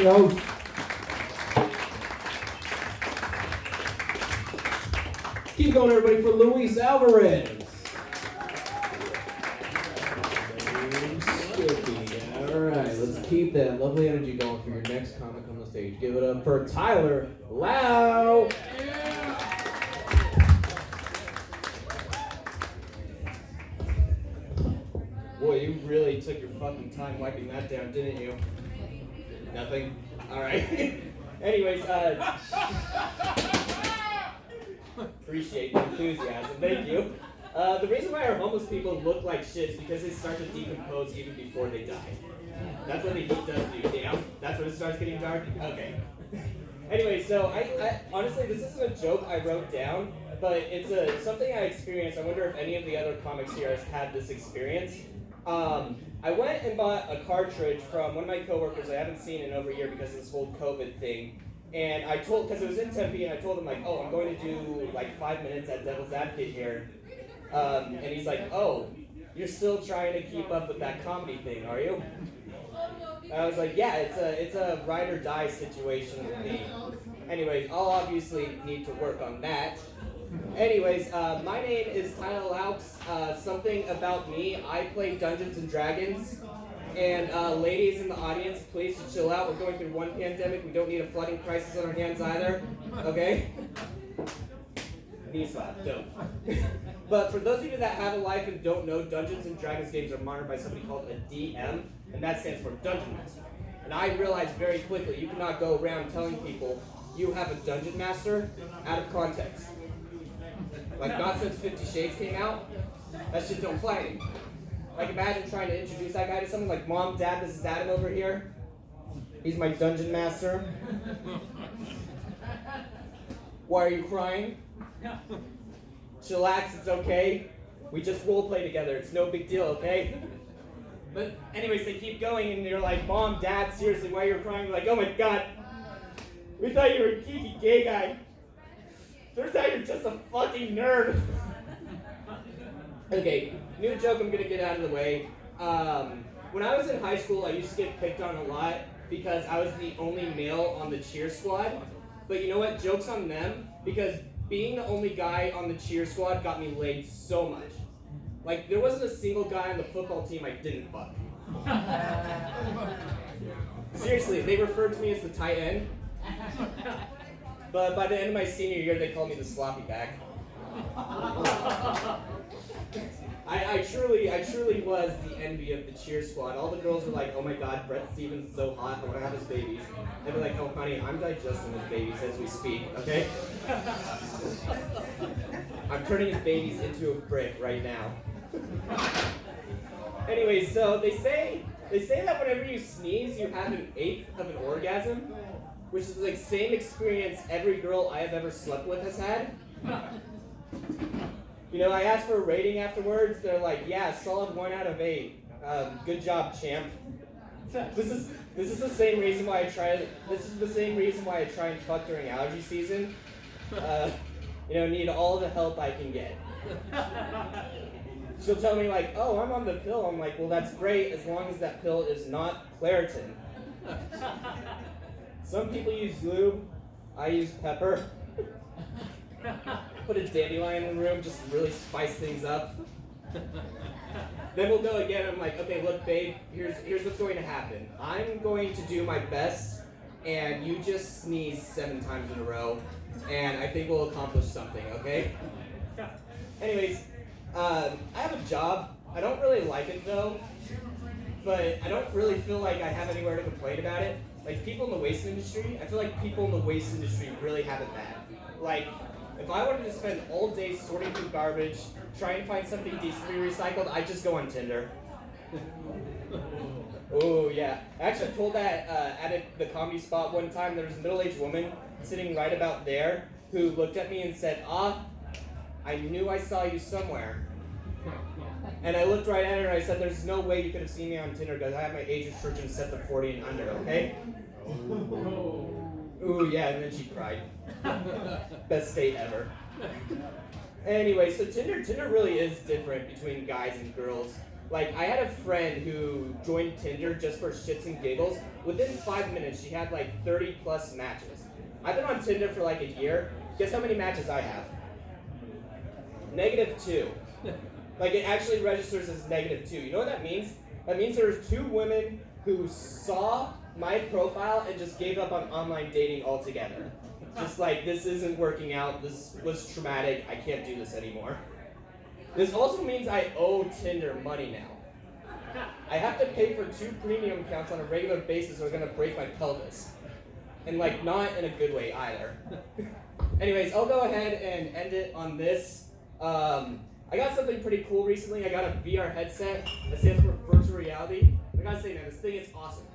your host. Keep going, everybody, for Luis Alvarez. All right, let's keep that lovely energy going for your next comic on the stage. Give it up for Tyler Lau. Boy, you really took your fucking time wiping that down, didn't you? Nothing? Alright. Anyways, appreciate the enthusiasm, thank you. The reason why our homeless people look like shit is because they start to decompose even before they die. That's what the heat does to you, damn. That's when it starts getting dark? Okay. Anyway, so I honestly, this isn't a joke I wrote down, but it's something I experienced. I wonder if any of the other comics here has had this experience. I went and bought a cartridge from one of my coworkers I haven't seen in over a year because of this whole COVID thing. And I told, because it was in Tempe, and I told him like, oh, I'm going to do like 5 minutes at Devil's Advocate here. And he's like, oh, you're still trying to keep up with that comedy thing, are you? And I was like, yeah, it's a ride or die situation with me. Anyways, I'll obviously need to work on that. Anyways, my name is Tyler Laux. Something about me, I play Dungeons and Dragons. And ladies in the audience, please chill out. We're going through one pandemic. We don't need a flooding crisis on our hands either. Okay? Knee slap, dope. But for those of you that have a life and don't know, Dungeons and Dragons games are monitored by somebody called a DM, and that stands for Dungeon Master. And I realized very quickly, you cannot go around telling people you have a Dungeon Master out of context. Like, not since 50 Shades came out, that shit don't fly anymore. Like, imagine trying to introduce that guy to someone like, Mom, Dad, this is Adam over here. He's my Dungeon Master. Why are you crying? Chillax, it's okay. We just roleplay together, it's no big deal, okay? But anyways, they keep going and you're like, Mom, Dad, seriously, why are you crying? You're like, oh my god, we thought you were a geeky gay guy. Turns out you're just a fucking nerd. Okay, new joke I'm gonna get out of the way. When I was in high school, I used to get picked on a lot because I was the only male on the cheer squad. But you know what? Joke's on them, because being the only guy on the cheer squad got me laid so much. Like, there wasn't a single guy on the football team I didn't fuck. Seriously, they referred to me as the tight end. But by the end of my senior year, they called me the sloppy back. I truly was the envy of the cheer squad. All the girls were like, oh my god, Brett Stevens is so hot, I want to have his babies. They'd be like, oh honey, I'm digesting his babies as we speak, okay? I'm turning his babies into a brick right now. Anyways, so they say that whenever you sneeze, you have an eighth of an orgasm, which is the same experience every girl I have ever slept with has had. You know, I asked for a rating afterwards. They're like, yeah, solid 1 out of 8. Good job, champ. This is the same reason why I try. This is the same reason why I try and fuck during allergy season. You know, need all the help I can get. She'll tell me like, oh, I'm on the pill. I'm like, well, that's great as long as that pill is not Claritin. Some people use lube. I use pepper. Put a dandelion in the room, just really spice things up. Then we'll go again. I'm like, okay, look, babe, here's what's going to happen. I'm going to do my best, and you just sneeze 7 times in a row, and I think we'll accomplish something, okay? Anyways, I have a job. I don't really like it, though, but I don't really feel like I have anywhere to complain about it. Like, people in the waste industry, I feel like people in the waste industry really have it bad. Like, if I wanted to spend all day sorting through garbage, trying to find something decently recycled, I'd just go on Tinder. Oh, yeah. Actually, I told that at the comedy spot one time. There was a middle-aged woman sitting right about there who looked at me and said, I knew I saw you somewhere. And I looked right at her and I said, there's no way you could have seen me on Tinder because I have my age restriction set to 40 and under, okay? Ooh, yeah, and then she cried. Best date ever. Anyway, so Tinder really is different between guys and girls. Like, I had a friend who joined Tinder just for shits and giggles. Within 5 minutes, she had like 30 plus matches. I've been on Tinder for like a year. Guess how many matches I have? -2. Like, it actually registers as -2. You know what that means? That means there's 2 women who saw my profile and just gave up on online dating altogether. Just like, this isn't working out, this was traumatic, I can't do this anymore. This also means I owe Tinder money now. I have to pay for 2 premium accounts on a regular basis or I'm gonna break my pelvis. And like, not in a good way either. Anyways, I'll go ahead and end it on this. I got something pretty cool recently. I got a VR headset that stands for virtual reality. I gotta say, man, this thing is awesome.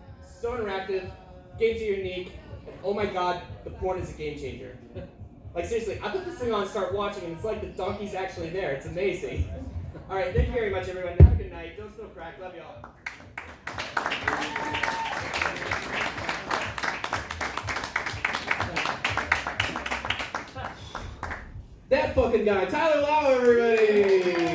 So interactive, games are unique, and oh my god, the porn is a game changer. Like seriously, I put this thing on and start watching and it's like the donkey's actually there. It's amazing. Alright, thank you very much everyone. Have a good night. Don't spill crack. Love y'all. That fucking guy, Tyler Lau, everybody!